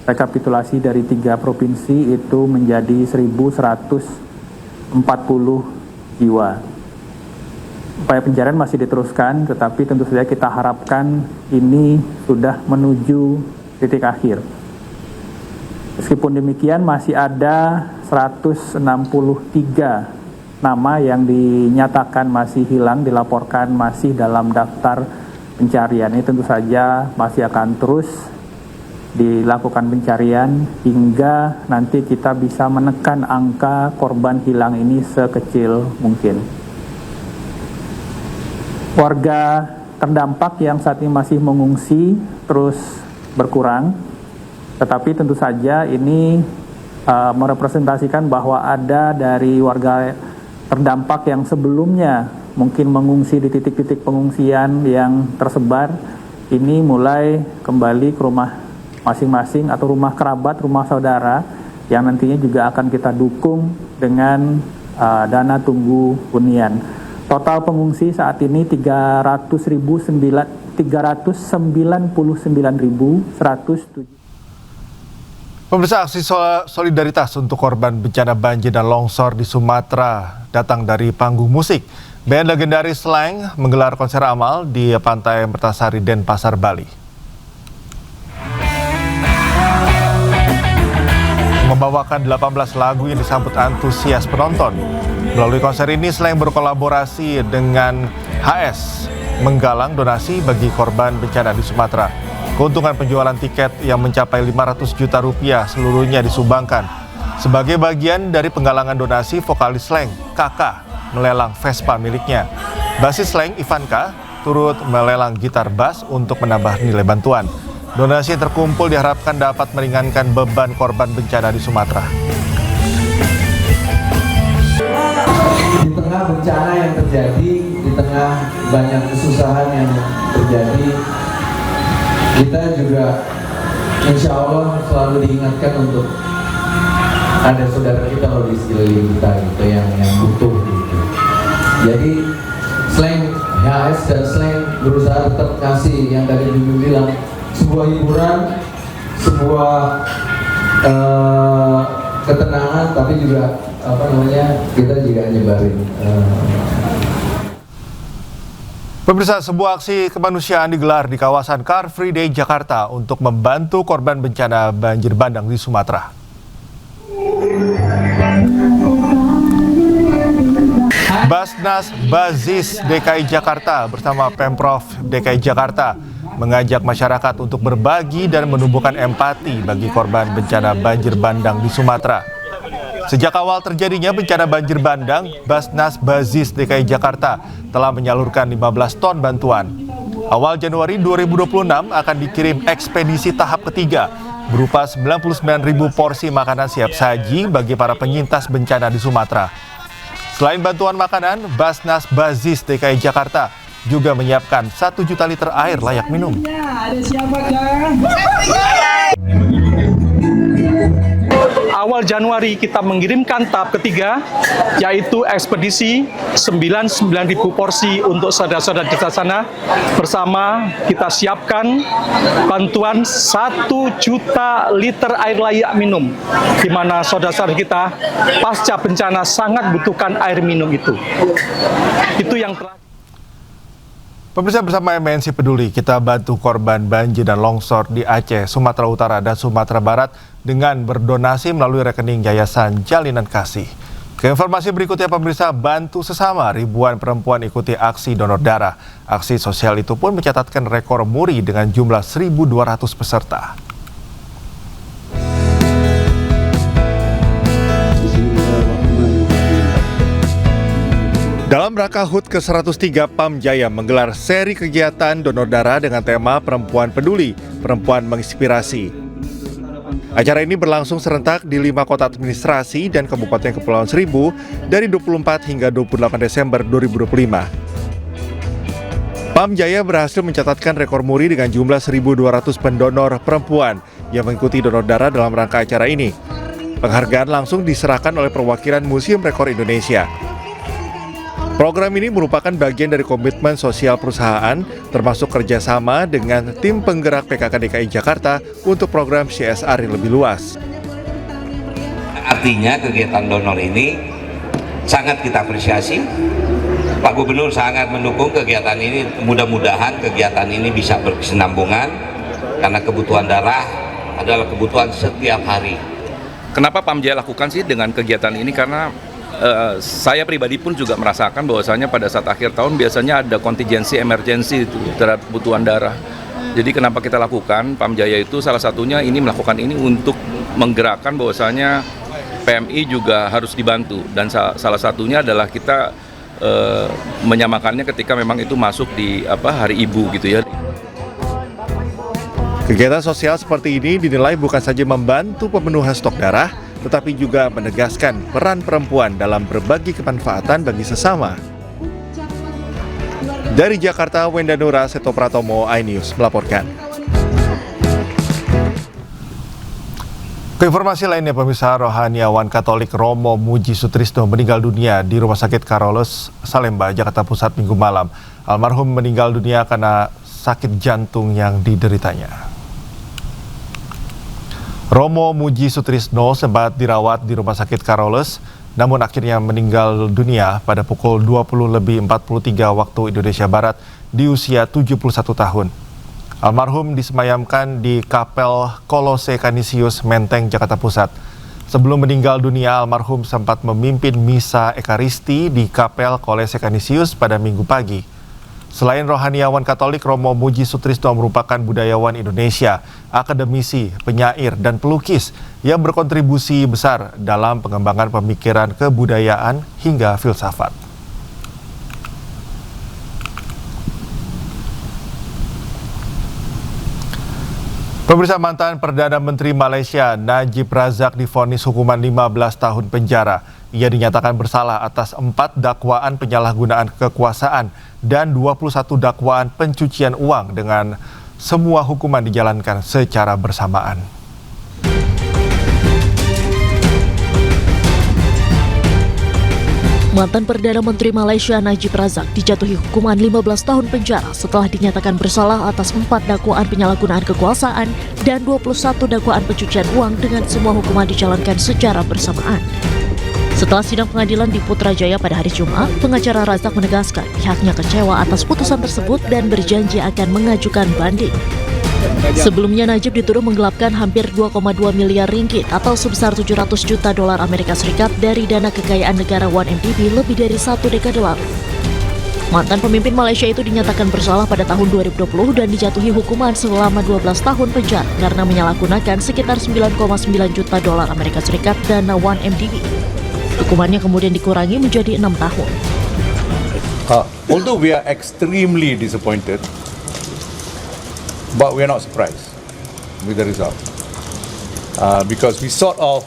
rekapitulasi dari 3 provinsi itu menjadi 1.140 jiwa. Upaya pencarian masih diteruskan, tetapi tentu saja kita harapkan ini sudah menuju titik akhir. Meskipun demikian masih ada 163 nama yang dinyatakan masih hilang, dilaporkan masih dalam daftar pencarian. Ini tentu saja masih akan terus dilakukan pencarian hingga nanti kita bisa menekan angka korban hilang ini sekecil mungkin. Warga terdampak yang saat ini masih mengungsi terus berkurang, tetapi tentu saja ini merepresentasikan bahwa ada dari warga terdampak yang sebelumnya mungkin mengungsi di titik-titik pengungsian yang tersebar, ini mulai kembali ke rumah masing-masing atau rumah kerabat, rumah saudara, yang nantinya juga akan kita dukung dengan dana tunggu hunian. Total pengungsi saat ini 399.107. Pemirsa, aksi solidaritas untuk korban bencana banjir dan longsor di Sumatera datang dari panggung musik. Band legendaris Slank menggelar konser amal di Pantai Mertasari, Denpasar, Bali. Membawakan 18 lagu yang disambut antusias penonton. Melalui konser ini, Slank berkolaborasi dengan HS menggalang donasi bagi korban bencana di Sumatera. Keuntungan penjualan tiket yang mencapai 500 juta rupiah seluruhnya disumbangkan. Sebagai bagian dari penggalangan donasi, vokalis Slank, Kakak, melelang Vespa miliknya. Basis Slank, Ivanka, turut melelang gitar bass untuk menambah nilai bantuan. Donasi yang terkumpul diharapkan dapat meringankan beban korban bencana di Sumatera. Di tengah bencana yang terjadi, di tengah banyak kesusahan yang terjadi, kita juga insya Allah selalu diingatkan untuk ada saudara kita loh di sekeliling kita gitu yang butuh gitu. Jadi Slank, HS dan Slank berusaha tetap kasih yang tadi Bibi bilang, sebuah hiburan, sebuah ketenangan, tapi juga kita juga nyebarin Pemirsa, sebuah aksi kemanusiaan digelar di kawasan Car Free Day Jakarta untuk membantu korban bencana banjir bandang di Sumatera. Basnas Bazis DKI Jakarta bersama Pemprov DKI Jakarta mengajak masyarakat untuk berbagi dan menumbuhkan empati bagi korban bencana banjir bandang di Sumatera. Sejak awal terjadinya bencana banjir bandang, Basnas Bazis DKI Jakarta telah menyalurkan 15 ton bantuan. Awal Januari 2026 akan dikirim ekspedisi tahap ketiga berupa 99.000 porsi makanan siap saji bagi para penyintas bencana di Sumatera. Selain bantuan makanan, Basnas Bazis DKI Jakarta juga menyiapkan 1 juta liter air layak minum. Awal Januari kita mengirimkan tahap ketiga, yaitu ekspedisi 99.000 porsi untuk saudara-saudara di sana. Bersama kita siapkan bantuan 1 juta liter air layak minum, di mana saudara-saudara kita pasca bencana sangat butuhkan air minum itu. Itu yang terakhir. Pemirsa, bersama MNC Peduli, kita bantu korban banjir dan longsor di Aceh, Sumatera Utara, dan Sumatera Barat dengan berdonasi melalui rekening Yayasan Jalinan Kasih. Ke informasi berikutnya, pemirsa, bantu sesama, ribuan perempuan ikuti aksi donor darah. Aksi sosial itu pun mencatatkan rekor muri dengan jumlah 1.200 peserta. Dalam rangka HUT ke-103, PAM Jaya menggelar seri kegiatan donor darah dengan tema Perempuan Peduli, Perempuan Menginspirasi. Acara ini berlangsung serentak di 5 kota administrasi dan Kabupaten Kepulauan Seribu dari 24 hingga 28 Desember 2025. PAM Jaya berhasil mencatatkan rekor muri dengan jumlah 1.200 pendonor perempuan yang mengikuti donor darah dalam rangka acara ini. Penghargaan langsung diserahkan oleh perwakilan Museum Rekor Indonesia. Program ini merupakan bagian dari komitmen sosial perusahaan, termasuk kerjasama dengan tim penggerak PKK DKI Jakarta untuk program CSR yang lebih luas. Artinya kegiatan donor ini sangat kita apresiasi. Pak Gubernur sangat mendukung kegiatan ini. Mudah-mudahan kegiatan ini bisa berkesinambungan karena kebutuhan darah adalah kebutuhan setiap hari. Kenapa PAM Jaya lakukan sih dengan kegiatan ini? Karena saya pribadi pun juga merasakan bahwasanya pada saat akhir tahun biasanya ada kontingensi emergensi terhadap kebutuhan darah. Jadi kenapa kita lakukan PAM Jaya itu salah satunya ini melakukan ini untuk menggerakkan bahwasanya PMI juga harus dibantu, dan salah satunya adalah kita menyamakannya ketika memang itu masuk di Hari Ibu gitu ya. Kegiatan sosial seperti ini dinilai bukan saja membantu pemenuhan stok darah, tetapi juga menegaskan peran perempuan dalam berbagi kemanfaatan bagi sesama. Dari Jakarta, Wenda Nura, Seto Pratomo, iNews melaporkan. Ke informasi lainnya, pemirsa, rohaniawan Katolik Romo Muji Sutrisno meninggal dunia di Rumah Sakit Carolus, Salemba, Jakarta Pusat Minggu malam. Almarhum meninggal dunia karena sakit jantung yang dideritanya. Romo Muji Sutrisno sempat dirawat di Rumah Sakit Carolus, namun akhirnya meninggal dunia pada pukul 20:43 waktu Indonesia Barat di usia 71 tahun. Almarhum disemayamkan di Kapel Kolose Canisius, Menteng, Jakarta Pusat. Sebelum meninggal dunia, almarhum sempat memimpin misa Ekaristi di Kapel Kolose Canisius pada Minggu pagi. Selain rohaniawan Katolik, Romo Muji Sutrisno merupakan budayawan Indonesia, akademisi, penyair, dan pelukis yang berkontribusi besar dalam pengembangan pemikiran kebudayaan hingga filsafat. Pemirsa, mantan Perdana Menteri Malaysia Najib Razak divonis hukuman 15 tahun penjara. Ia dinyatakan bersalah atas 4 dakwaan penyalahgunaan kekuasaan dan 21 dakwaan pencucian uang dengan semua hukuman dijalankan secara bersamaan. Mantan Perdana Menteri Malaysia Najib Razak dijatuhi hukuman 15 tahun penjara setelah dinyatakan bersalah atas 4 dakwaan penyalahgunaan kekuasaan dan 21 dakwaan pencucian uang dengan semua hukuman dijalankan secara bersamaan. Setelah sidang pengadilan di Putrajaya pada hari Jumat, pengacara Razak menegaskan pihaknya kecewa atas putusan tersebut dan berjanji akan mengajukan banding. Sebelumnya Najib dituduh menggelapkan hampir 2,2 miliar ringgit atau sebesar 700 juta dolar Amerika Serikat dari dana kekayaan negara 1MDB lebih dari 1 dekade lalu. Mantan pemimpin Malaysia itu dinyatakan bersalah pada tahun 2020 dan dijatuhi hukuman selama 12 tahun penjara karena menyalahgunakan sekitar 9,9 juta dolar Amerika Serikat dana 1MDB. Hukumannya kemudian dikurangi menjadi 6 tahun. Although we are extremely disappointed, but we are not surprised with the result because we sort of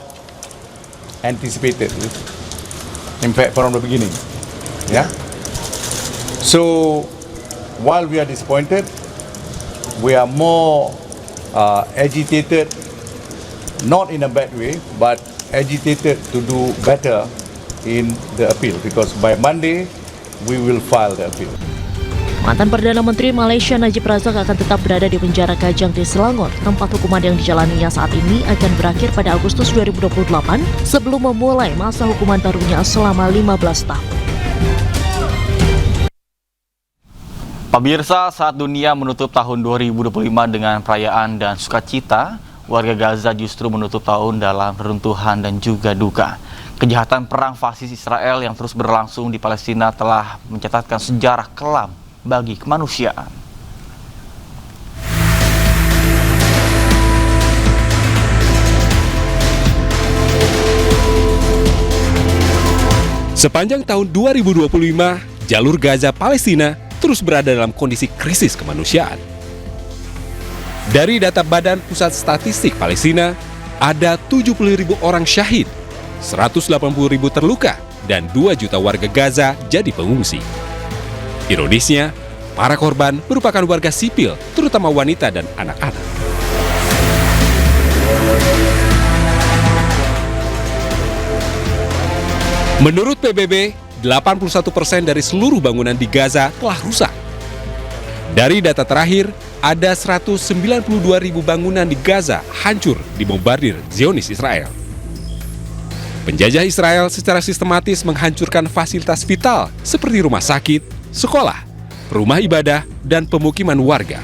anticipated it, in fact from the beginning. Yeah. So while we are disappointed, we are more agitated, not in a bad way, but agitated to do better in the appeal because by Monday we will file the appeal. Mantan Perdana Menteri Malaysia Najib Razak akan tetap berada di penjara Kajang di Selangor. Tempat hukuman yang dijalaninya saat ini akan berakhir pada Agustus 2028 sebelum memulai masa hukuman barunya selama 15 tahun. Pemirsa, saat dunia menutup tahun 2025 dengan perayaan dan sukacita, warga Gaza justru menutup tahun dalam reruntuhan dan juga duka. Kejahatan perang fasis Israel yang terus berlangsung di Palestina telah mencatatkan sejarah kelam bagi kemanusiaan. Sepanjang tahun 2025, jalur Gaza Palestina terus berada dalam kondisi krisis kemanusiaan. Dari data Badan Pusat Statistik Palestina, ada 70.000 orang syahid, 180.000 terluka, dan 2 juta warga Gaza jadi pengungsi. Ironisnya, para korban merupakan warga sipil, terutama wanita dan anak-anak. Menurut PBB, 81% dari seluruh bangunan di Gaza telah rusak. Dari data terakhir, ada 192.000 bangunan di Gaza hancur dibombardir Zionis Israel. Penjajah Israel secara sistematis menghancurkan fasilitas vital seperti rumah sakit, sekolah, rumah ibadah, dan pemukiman warga.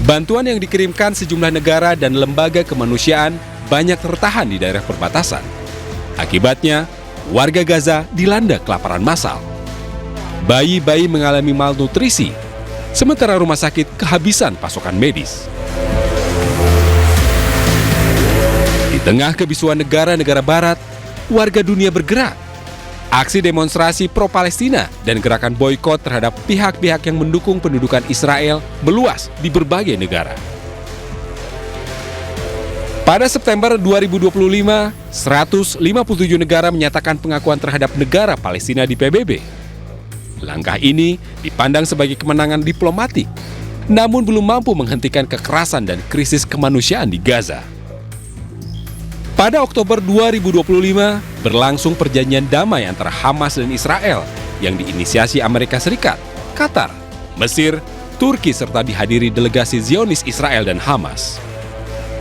Bantuan yang dikirimkan sejumlah negara dan lembaga kemanusiaan banyak tertahan di daerah perbatasan. Akibatnya, warga Gaza dilanda kelaparan massal. Bayi-bayi mengalami malnutrisi, sementara rumah sakit kehabisan pasokan medis. Di tengah kebisuan negara-negara barat, warga dunia bergerak. Aksi demonstrasi pro-Palestina dan gerakan boikot terhadap pihak-pihak yang mendukung pendudukan Israel meluas di berbagai negara. Pada September 2025, 157 negara menyatakan pengakuan terhadap negara Palestina di PBB. Langkah ini dipandang sebagai kemenangan diplomatik, namun belum mampu menghentikan kekerasan dan krisis kemanusiaan di Gaza. Pada Oktober 2025, berlangsung perjanjian damai antara Hamas dan Israel yang diinisiasi Amerika Serikat, Qatar, Mesir, Turki serta dihadiri delegasi Zionis Israel dan Hamas.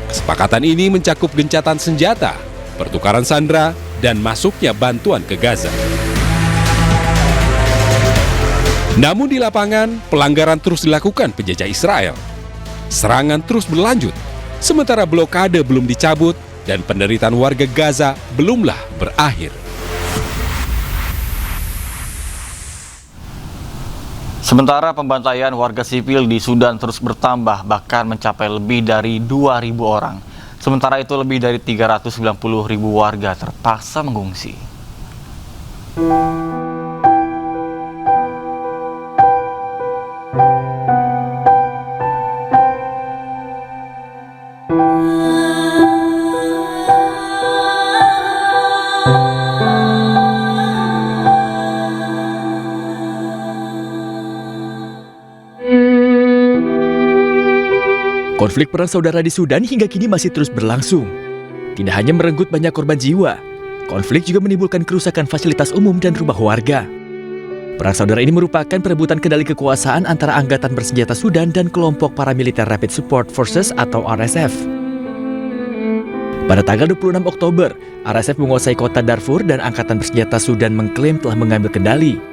Kesepakatan ini mencakup gencatan senjata, pertukaran sandera, dan masuknya bantuan ke Gaza. Namun di lapangan, pelanggaran terus dilakukan penjajah Israel. Serangan terus berlanjut, sementara blokade belum dicabut dan penderitaan warga Gaza belumlah berakhir. Sementara pembantaian warga sipil di Sudan terus bertambah, bahkan mencapai lebih dari 2.000 orang. Sementara itu lebih dari 390.000 warga terpaksa mengungsi. Konflik perang saudara di Sudan hingga kini masih terus berlangsung. Tidak hanya merenggut banyak korban jiwa, konflik juga menimbulkan kerusakan fasilitas umum dan rumah warga. Perang saudara ini merupakan perebutan kendali kekuasaan antara Angkatan Bersenjata Sudan dan kelompok paramiliter Rapid Support Forces atau RSF. Pada tanggal 26 Oktober, RSF menguasai kota Darfur dan Angkatan Bersenjata Sudan mengklaim telah mengambil kendali.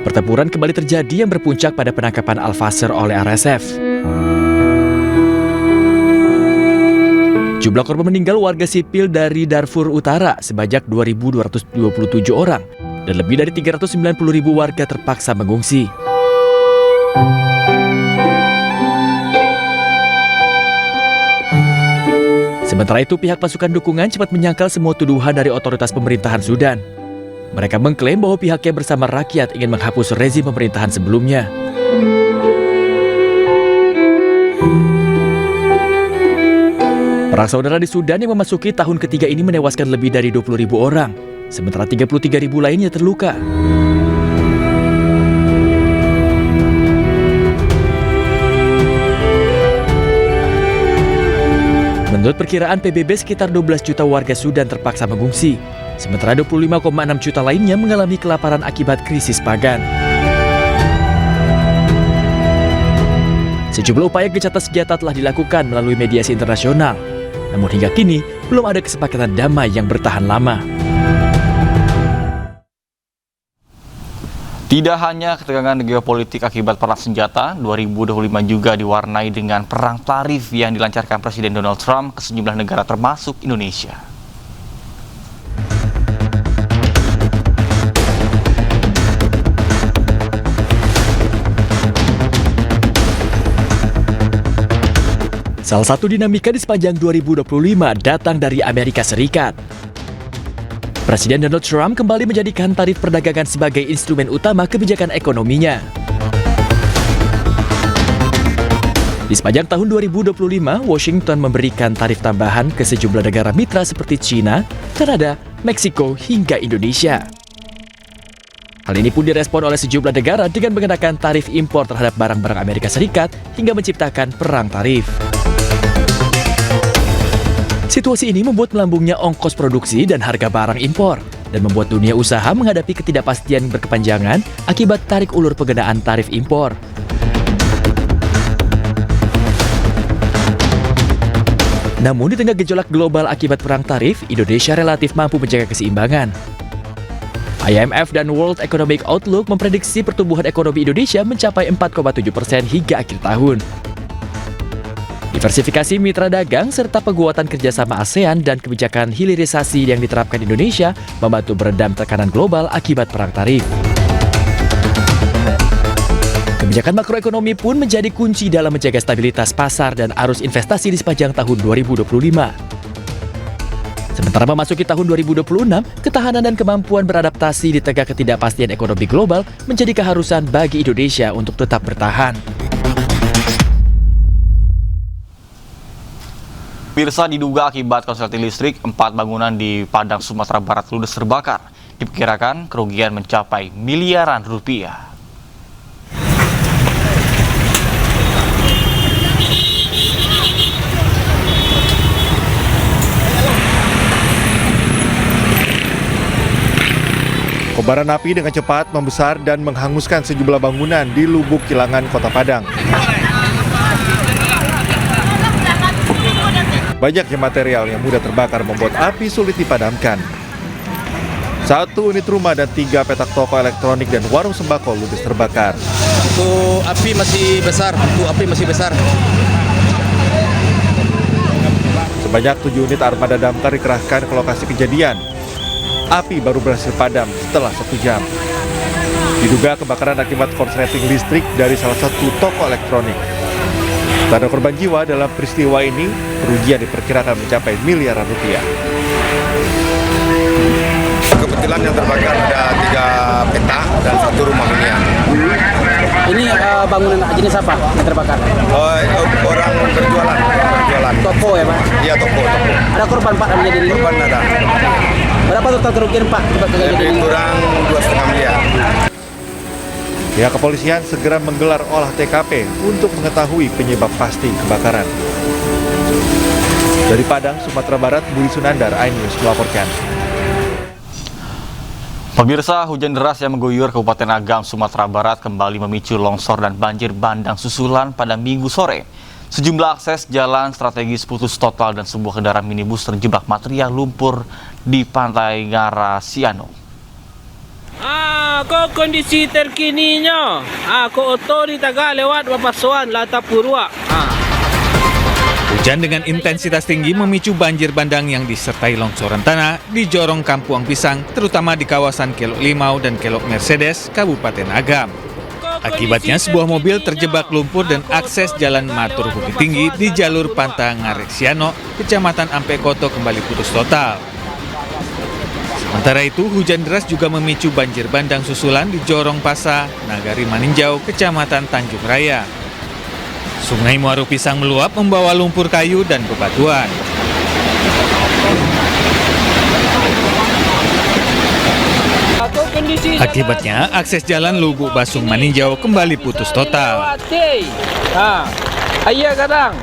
Pertempuran kembali terjadi yang berpuncak pada penangkapan Al-Fasr oleh RSF. Jumlah korban meninggal warga sipil dari Darfur Utara sebanyak 2.227 orang dan lebih dari 390.000 warga terpaksa mengungsi. Sementara itu, pihak pasukan dukungan cepat menyangkal semua tuduhan dari otoritas pemerintahan Sudan. Mereka mengklaim bahwa pihaknya bersama rakyat ingin menghapus rezim pemerintahan sebelumnya. Perang saudara di Sudan yang memasuki tahun ketiga ini menewaskan lebih dari 20.000 orang, sementara 33.000 lainnya terluka. Menurut perkiraan PBB, sekitar 12 juta warga Sudan terpaksa mengungsi, sementara 25,6 juta lainnya mengalami kelaparan akibat krisis pangan. Sejumlah upaya gencatan senjata telah dilakukan melalui mediasi internasional, namun hingga kini belum ada kesepakatan damai yang bertahan lama. Tidak hanya ketegangan geopolitik akibat perang senjata, 2025 juga diwarnai dengan perang tarif yang dilancarkan Presiden Donald Trump ke sejumlah negara termasuk Indonesia. Salah satu dinamika di sepanjang 2025 datang dari Amerika Serikat. Presiden Donald Trump kembali menjadikan tarif perdagangan sebagai instrumen utama kebijakan ekonominya. Di sepanjang tahun 2025, Washington memberikan tarif tambahan ke sejumlah negara mitra seperti China, Kanada, Meksiko, hingga Indonesia. Hal ini pun direspon oleh sejumlah negara dengan mengenakan tarif impor terhadap barang-barang Amerika Serikat hingga menciptakan perang tarif. Situasi ini membuat melambungnya ongkos produksi dan harga barang impor, dan membuat dunia usaha menghadapi ketidakpastian berkepanjangan akibat tarik ulur penggunaan tarif impor. Namun di tengah gejolak global akibat perang tarif, Indonesia relatif mampu menjaga keseimbangan. IMF dan World Economic Outlook memprediksi pertumbuhan ekonomi Indonesia mencapai 4,7% hingga akhir tahun. Diversifikasi mitra dagang serta penguatan kerjasama ASEAN dan kebijakan hilirisasi yang diterapkan Indonesia membantu meredam tekanan global akibat perang tarif. Kebijakan makroekonomi pun menjadi kunci dalam menjaga stabilitas pasar dan arus investasi di sepanjang tahun 2025. Sementara memasuki tahun 2026, ketahanan dan kemampuan beradaptasi di tengah ketidakpastian ekonomi global menjadi keharusan bagi Indonesia untuk tetap bertahan. Pemirsa, diduga akibat korsleting listrik, 4 bangunan di Padang, Sumatera Barat ludes terbakar. Diperkirakan kerugian mencapai miliaran rupiah. Kobaran api dengan cepat membesar dan menghanguskan sejumlah bangunan di Lubuk Kilangan, Kota Padang. Banyaknya material yang mudah terbakar membuat api sulit dipadamkan. 1 unit rumah dan 3 petak toko elektronik dan warung sembako ludes terbakar. Api masih besar. Sebanyak 7 unit armada damkar dikerahkan ke lokasi kejadian. Api baru berhasil padam setelah 1 jam. Diduga kebakaran akibat korsleting listrik dari salah satu toko elektronik. Tak ada korban jiwa dalam peristiwa ini, kerugian diperkirakan mencapai miliaran rupiah. Kebetulan yang terbakar ada 3 petak dan 1 rumah hunian. Ini bangunan jenis apa yang terbakar? Orang berjualan. Toko ya Pak? Iya, toko. Ada korban Pak dalam kejadian ini? Korban ada. Berapa total kerugian Pak? Lebih kurang 2,5 miliar. Pihak kepolisian segera menggelar olah TKP untuk mengetahui penyebab pasti kebakaran. Dari Padang, Sumatera Barat, Budi Sunandar, iNews melaporkan. Pemirsa, hujan deras yang mengguyur Kabupaten Agam, Sumatera Barat kembali memicu longsor dan banjir bandang susulan pada Minggu sore. Sejumlah akses jalan strategis putus total dan sebuah kendaraan minibus terjebak material lumpur di Pantai Ngara Siano. Ako kondisi terkininya. Ako otorita lewat Bapasuan Latapurua. Hujan dengan intensitas tinggi memicu banjir bandang yang disertai longsoran tanah di Jorong Kampuang Pisang, terutama di kawasan Kelok Limau dan Kelok Mercedes, Kabupaten Agam. Akibatnya sebuah mobil terjebak lumpur dan akses jalan Matur Bukit Tinggi di jalur Pantai Ngara Siano, Kecamatan Ampekoto kembali putus total. Sementara itu, hujan deras juga memicu banjir bandang susulan di Jorong Pasa, Nagari Maninjau, Kecamatan Tanjung Raya. Sungai Muaru Pisang meluap membawa lumpur kayu dan bebatuan. Akibatnya, akses jalan Lubuk Basung Maninjau kembali putus total. Ayah kadang.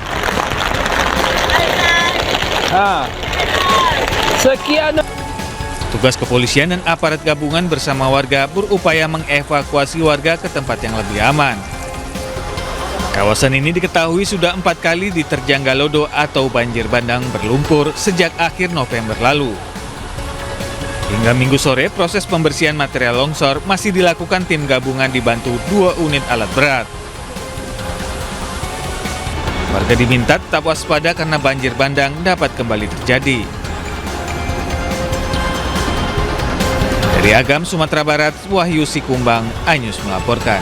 Sekian. Tugas kepolisian dan aparat gabungan bersama warga berupaya mengevakuasi warga ke tempat yang lebih aman. Kawasan ini diketahui sudah 4 kali diterjang galodo atau banjir bandang berlumpur sejak akhir November lalu. Hingga Minggu sore, proses pembersihan material longsor masih dilakukan tim gabungan dibantu 2 unit alat berat. Warga diminta tetap waspada karena banjir bandang dapat kembali terjadi. Dari Agam, Sumatera Barat, Wahyu Sikumbang, iNews melaporkan.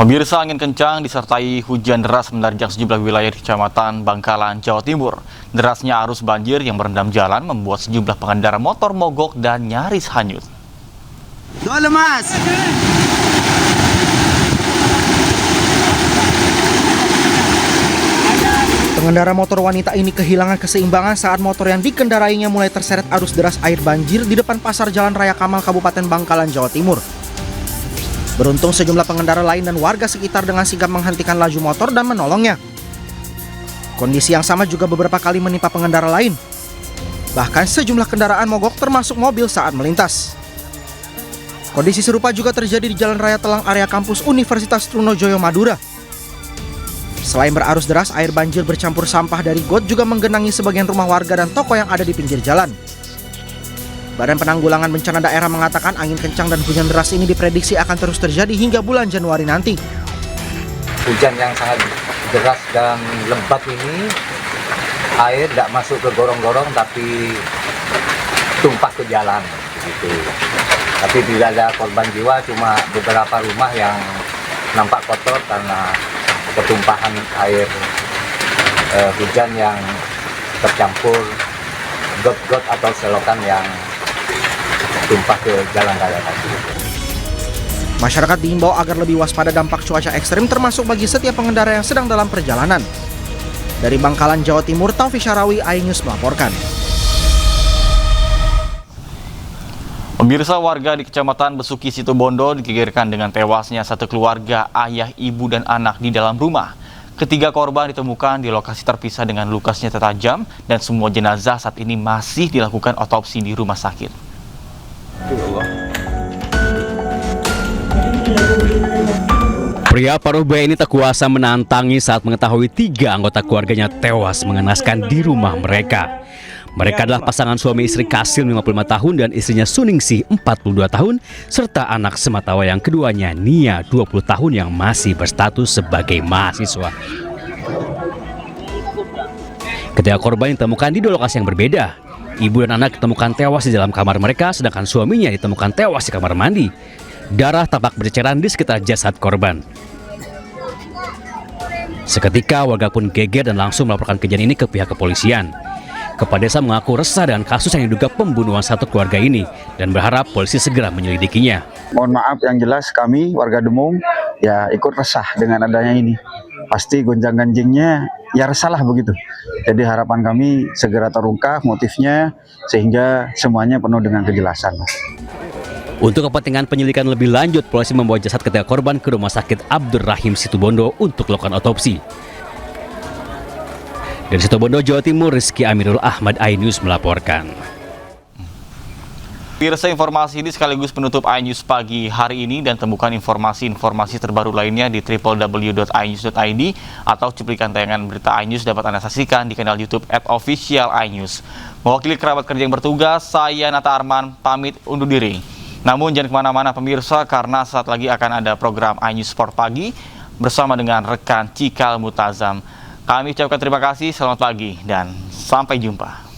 Pemirsa, angin kencang disertai hujan deras menerjang sejumlah wilayah di Kecamatan Bangkalan, Jawa Timur. Derasnya arus banjir yang merendam jalan membuat sejumlah pengendara motor mogok dan nyaris hanyut. Doa lemas. Pengendara motor wanita ini kehilangan keseimbangan saat motor yang dikendarainya mulai terseret arus deras air banjir di depan Pasar Jalan Raya Kamal, Kabupaten Bangkalan, Jawa Timur. Beruntung sejumlah pengendara lain dan warga sekitar dengan sigap menghentikan laju motor dan menolongnya. Kondisi yang sama juga beberapa kali menimpa pengendara lain. Bahkan sejumlah kendaraan mogok termasuk mobil saat melintas. Kondisi serupa juga terjadi di Jalan Raya Telang area kampus Universitas Trunojoyo, Madura. Selain berarus deras, air banjir bercampur sampah dari got juga menggenangi sebagian rumah warga dan toko yang ada di pinggir jalan. Badan Penanggulangan Bencana Daerah mengatakan angin kencang dan hujan deras ini diprediksi akan terus terjadi hingga bulan Januari nanti. Hujan yang sangat deras dan lebat ini, air tidak masuk ke gorong-gorong tapi tumpah ke jalan. Gitu. Tapi tidak ada korban jiwa, cuma beberapa rumah yang nampak kotor karena ketumpahan air hujan yang tercampur got-got atau selokan yang tumpah ke jalan raya tadi. Masyarakat diimbau agar lebih waspada dampak cuaca ekstrim termasuk bagi setiap pengendara yang sedang dalam perjalanan. Dari Bangkalan, Jawa Timur, Taufik Syarawi, iNews melaporkan. Pemirsa, warga di Kecamatan Besuki Situbondo digegerkan dengan tewasnya satu keluarga, ayah, ibu, dan anak di dalam rumah. Ketiga korban ditemukan di lokasi terpisah dengan luka senjata tajam dan semua jenazah saat ini masih dilakukan otopsi di rumah sakit. Pria paruh baya ini tak kuasa menantangi saat mengetahui 3 anggota keluarganya tewas mengenaskan di rumah mereka. Mereka adalah pasangan suami istri Kasil 55 tahun dan istrinya Suningsih 42 tahun serta anak sematawayang keduanya Nia 20 tahun yang masih berstatus sebagai mahasiswa. Ketiga korban ditemukan di 2 lokasi yang berbeda. Ibu dan anak ditemukan tewas di dalam kamar mereka sedangkan suaminya ditemukan tewas di kamar mandi. Darah tampak berceceran di sekitar jasad korban. Seketika warga pun geger dan langsung melaporkan kejadian ini ke pihak kepolisian. Kepala desa mengaku resah dengan kasus yang diduga pembunuhan satu keluarga ini dan berharap polisi segera menyelidikinya. Mohon maaf, yang jelas kami warga Demung ya ikut resah dengan adanya ini. Pasti gonjang-ganjingnya ya resah lah begitu. Jadi harapan kami segera terungkap motifnya sehingga semuanya penuh dengan kejelasan. Untuk kepentingan penyelidikan lebih lanjut, polisi membawa jasad ketiga korban ke Rumah Sakit Abdurrahim Situbondo untuk melakukan otopsi. Dari Situbondo, Jawa Timur, Rizky Amirul Ahmad, iNews melaporkan. Pemirsa, informasi ini sekaligus penutup iNews pagi hari ini, dan temukan informasi-informasi terbaru lainnya di www.inews.id atau cuplikan tayangan berita iNews dapat Anda saksikan di kanal YouTube @officialinews. Mewakili kerabat kerja yang bertugas, saya Nata Arman pamit undur diri. Namun jangan kemana-mana pemirsa, karena saat lagi akan ada program iNews Sport Pagi bersama dengan rekan Cikal Mutazam. Kami ucapkan terima kasih, selamat pagi, dan sampai jumpa.